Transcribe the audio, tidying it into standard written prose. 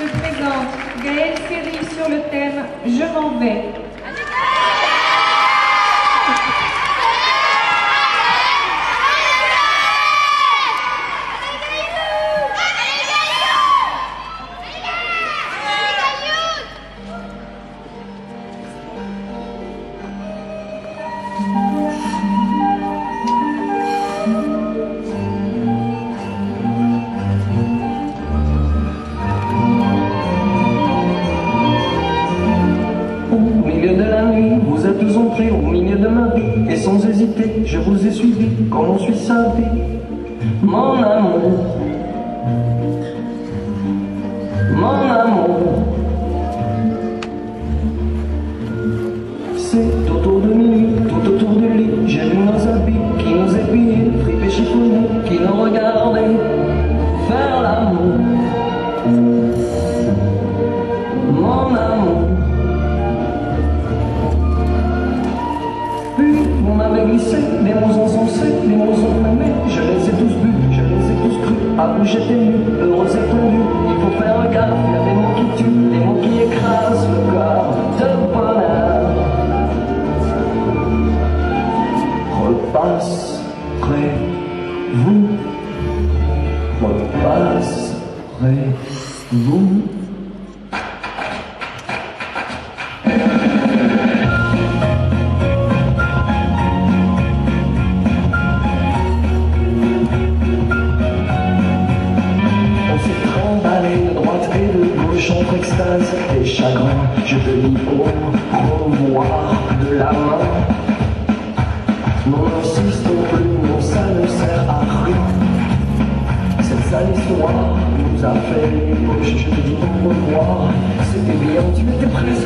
Je présente Gaëlle Séry sur le thème « Je m'en vais ». Vous êtes entrés au milieu de ma vie et sans hésiter, je vous ai suivi comme on suit sa vie. Mon amour, mon amour, c'est autour de minuit, tout autour du lit, j'ai vu nos habits qui nous épillaient, fripés, chiffonnés, qui nous regardaient faire l'amour. Mon amour. Vous m'avez glissé, les mots encensés, les mots enflammés, je les ai tous bu, je les ai tous crus, à vous j'étais nu, heureux étendu, il faut faire gaffe, il y a des mots qui tuent, des mots qui écrasent le corps de bonheur. Repasserez-vous. Entre extase et chagrin, je te dis au revoir de la main. Non, insiste non plus, non, ça ne sert à rien. Cette sale histoire nous a fait les poches, je te dis au revoir. C'était bien, tu étais présent.